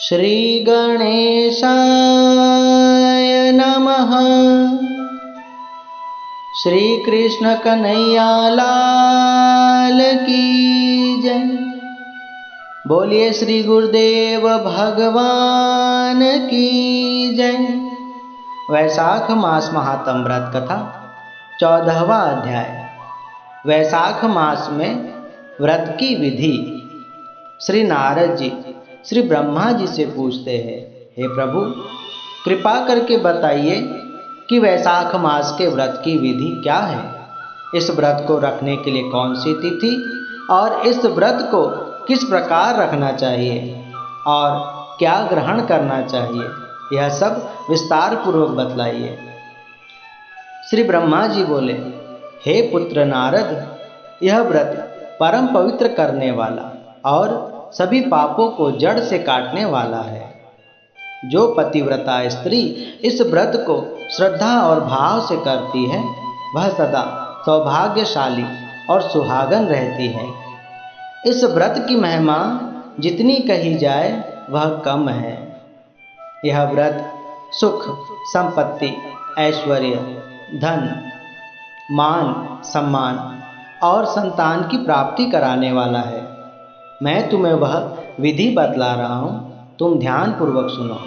श्री गणेशाय नमः। श्री कृष्ण कन्हैया लाल की जय। बोलिए श्री गुरुदेव भगवान की जय। वैशाख मास महात्म व्रत कथा 14वां अध्याय। वैशाख मास में व्रत की विधि। श्री नारद जी श्री ब्रह्मा जी से पूछते हैं, हे प्रभु, कृपा करके बताइए कि वैशाख मास के व्रत की विधि क्या है। इस व्रत को रखने के लिए कौन सी तिथि और इस व्रत को किस प्रकार रखना चाहिए और क्या ग्रहण करना चाहिए, यह सब विस्तार पूर्वक बतलाइए। श्री ब्रह्मा जी बोले, हे पुत्र नारद, यह व्रत परम पवित्र करने वाला और सभी पापों को जड़ से काटने वाला है। जो पतिव्रता स्त्री इस व्रत को श्रद्धा और भाव से करती है, वह सदा सौभाग्यशाली और सुहागन रहती है। इस व्रत की महिमा जितनी कही जाए वह कम है। यह व्रत सुख, संपत्ति, ऐश्वर्य, धन, मान, सम्मान और संतान की प्राप्ति कराने वाला है। मैं तुम्हें वह विधि बतला रहा हूँ, तुम ध्यान पूर्वक सुनो।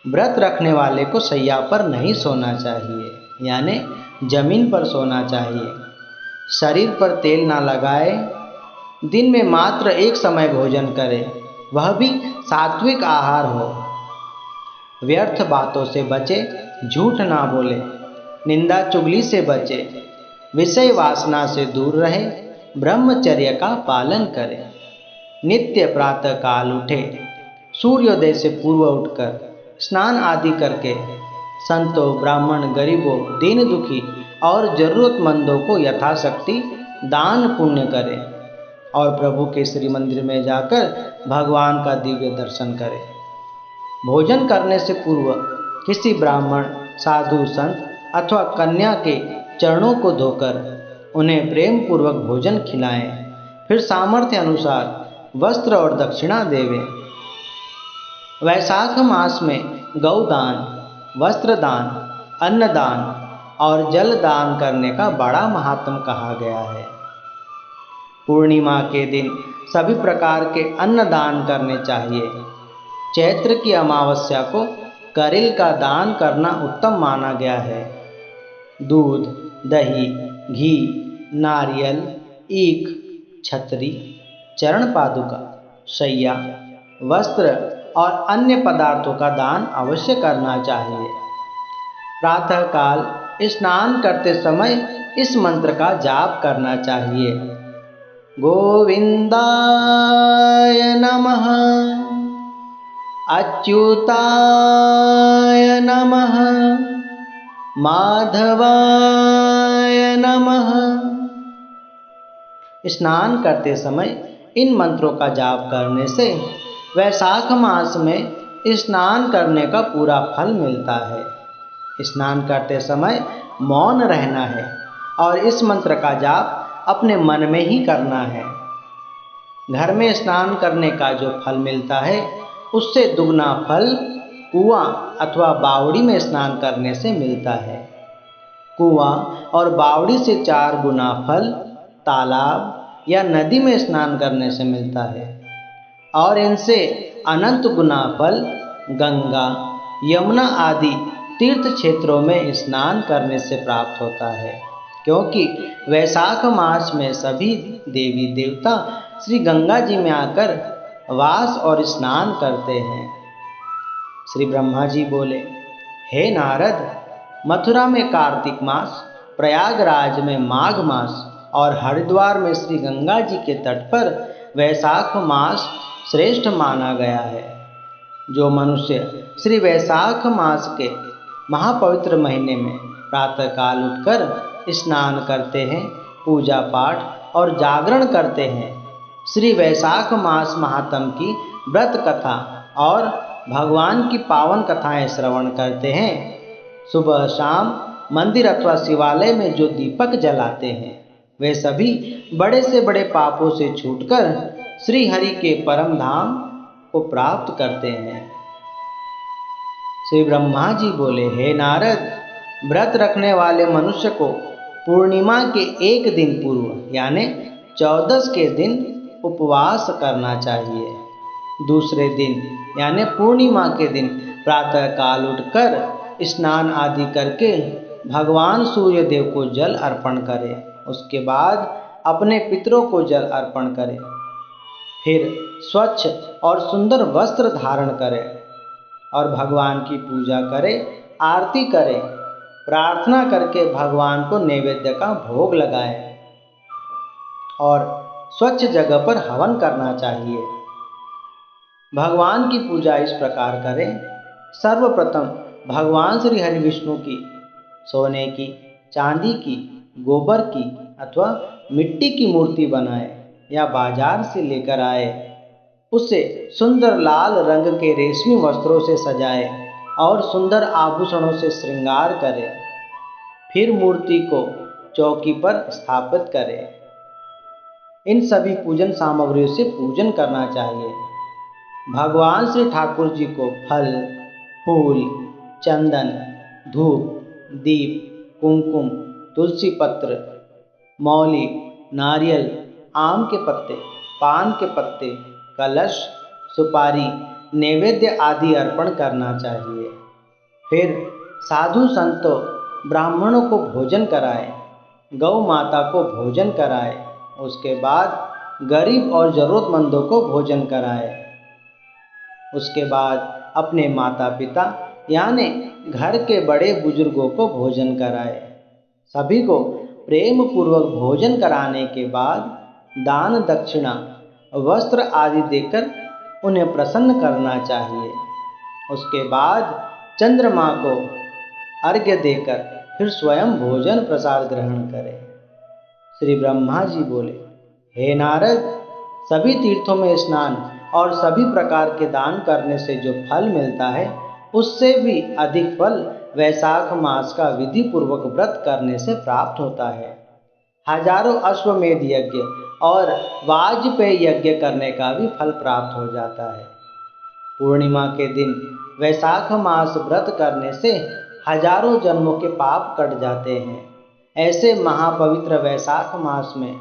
व्रत रखने वाले को शैया पर नहीं सोना चाहिए, यानी जमीन पर सोना चाहिए। शरीर पर तेल ना लगाए। दिन में मात्र एक समय भोजन करे, वह भी सात्विक आहार हो। व्यर्थ बातों से बचे, झूठ ना बोले, निंदा चुगली से बचे, विषय वासना से दूर रहे, ब्रह्मचर्य का पालन करे। नित्य प्रातः काल उठे, सूर्योदय से पूर्व उठकर स्नान आदि करके संतों, ब्राह्मण, गरीबों, दीन दुखी और जरूरतमंदों को यथाशक्ति दान पुण्य करे और प्रभु के श्री मंदिर में जाकर भगवान का दिव्य दर्शन करे। भोजन करने से पूर्व किसी ब्राह्मण, साधु, संत अथवा कन्या के चरणों को धोकर उन्हें प्रेम पूर्वक भोजन खिलाएं। फिर सामर्थ्य अनुसार वस्त्र और दक्षिणा देवें। वैशाख मास में गौदान, वस्त्रदान, अन्नदान और जल दान करने का बड़ा महात्म कहा गया है। पूर्णिमा के दिन सभी प्रकार के अन्नदान करने चाहिए। चैत्र की अमावस्या को करिल का दान करना उत्तम माना गया है। दूध, दही, घी, नारियल, ईख, छतरी, चरण पादुका, शैया, वस्त्र और अन्य पदार्थों का दान अवश्य करना चाहिए। प्रातःकाल स्नान करते समय इस मंत्र का जाप करना चाहिए। गोविंदाय नमः, अच्युताय नमः, माधवाय नमः। स्नान करते समय इन मंत्रों का जाप करने से वैशाख मास में स्नान करने का पूरा फल मिलता है। स्नान करते समय मौन रहना है और इस मंत्र का जाप अपने मन में ही करना है। घर में स्नान करने का जो फल मिलता है, उससे दुगना फल कुआं अथवा बावड़ी में स्नान करने से मिलता है। कुआं और बावड़ी से 4 गुना फल तालाब या नदी में स्नान करने से मिलता है और इनसे अनंत गुना फल गंगा, यमुना आदि तीर्थ क्षेत्रों में स्नान करने से प्राप्त होता है, क्योंकि वैशाख मास में सभी देवी देवता श्री गंगा जी में आकर वास और स्नान करते हैं। श्री ब्रह्मा जी बोले, हे नारद, मथुरा में कार्तिक मास, प्रयागराज में माघ मास और हरिद्वार में श्री गंगा जी के तट पर वैशाख मास श्रेष्ठ माना गया है। जो मनुष्य श्री वैशाख मास के महापवित्र महीने में प्रातःकाल उठकर स्नान करते हैं, पूजा पाठ और जागरण करते हैं, श्री वैशाख मास महात्म की व्रत कथा और भगवान की पावन कथाएं श्रवण करते हैं, सुबह शाम मंदिर अथवा शिवालय में जो दीपक जलाते हैं, वे सभी बड़े से बड़े पापों से छूटकर श्री हरि के परम धाम को प्राप्त करते हैं। श्री ब्रह्मा जी बोले, हे नारद, व्रत रखने वाले मनुष्य को पूर्णिमा के एक दिन पूर्व यानी 14 के दिन उपवास करना चाहिए। दूसरे दिन यानी पूर्णिमा के दिन प्रातः काल उठकर स्नान आदि करके भगवान सूर्य देव को जल अर्पण करें। उसके बाद अपने पितरों को जल अर्पण करें। फिर स्वच्छ और सुंदर वस्त्र धारण करें और भगवान की पूजा करें, आरती करें, प्रार्थना करके भगवान को नैवेद्य का भोग लगाएं और स्वच्छ जगह पर हवन करना चाहिए। भगवान की पूजा इस प्रकार करें। सर्वप्रथम भगवान श्री हरि विष्णु की सोने की, चांदी की, गोबर की अथवा मिट्टी की मूर्ति बनाए या बाजार से लेकर आए। उसे सुंदर लाल रंग के रेशमी वस्त्रों से सजाए और सुंदर आभूषणों से श्रृंगार करें। फिर मूर्ति को चौकी पर स्थापित करें। इन सभी पूजन सामग्रियों से पूजन करना चाहिए। भगवान श्री ठाकुर जी को फल, फूल, चंदन, धूप, दीप, कुमकुम, तुलसी पत्र, मौली, नारियल, आम के पत्ते, पान के पत्ते, कलश, सुपारी, नैवेद्य आदि अर्पण करना चाहिए। फिर साधु संतों, ब्राह्मणों को भोजन कराएं, गौ माता को भोजन कराएं। उसके बाद गरीब और ज़रूरतमंदों को भोजन कराएं। उसके बाद अपने माता पिता यानी घर के बड़े बुजुर्गों को भोजन कराएं। सभी को प्रेम पूर्वक भोजन कराने के बाद दान दक्षिणा, वस्त्र आदि देकर उन्हें प्रसन्न करना चाहिए। उसके बाद चंद्रमा को अर्घ्य देकर फिर स्वयं भोजन प्रसाद ग्रहण करें। श्री ब्रह्मा जी बोले, हे नारद, सभी तीर्थों में स्नान और सभी प्रकार के दान करने से जो फल मिलता है, उससे भी अधिक फल वैशाख मास का विधि पूर्वक व्रत करने से प्राप्त होता है। हजारों अश्वमेध यज्ञ और वाजपेय यज्ञ करने का भी फल प्राप्त हो जाता है। पूर्णिमा के दिन वैशाख मास व्रत करने से हजारों जन्मों के पाप कट जाते हैं। ऐसे महापवित्र वैशाख मास में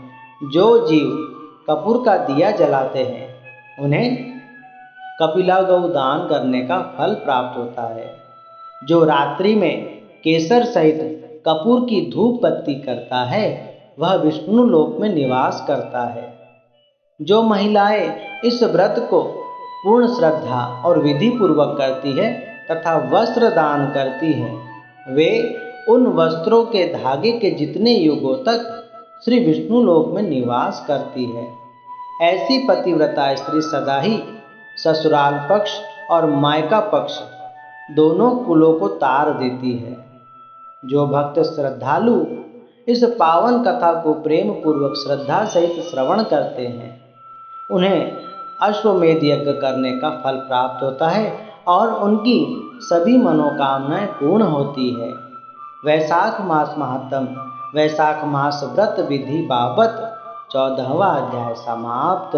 जो जीव कपूर का दिया जलाते हैं, उन्हें कपिला गौ दान करने का फल प्राप्त होता है। जो रात्रि में केसर सहित कपूर की धूप बत्ती करता है, वह विष्णु लोक में निवास करता है। जो महिलाएं इस व्रत को पूर्ण श्रद्धा और विधि पूर्वक करती है तथा वस्त्र दान करती है, वे उन वस्त्रों के धागे के जितने युगों तक श्री विष्णु लोक में निवास करती है। ऐसी पतिव्रता स्त्री सदा ही ससुराल पक्ष और मायका पक्ष दोनों कुलों को तार देती है। जो भक्त श्रद्धालु इस पावन कथा को प्रेम पूर्वक श्रद्धा सहित श्रवण करते हैं, उन्हें अश्वमेध यज्ञ करने का फल प्राप्त होता है और उनकी सभी मनोकामनाएं पूर्ण होती है। वैशाख मास महात्म, वैशाख मास व्रत विधि बाबत 14वां अध्याय समाप्त।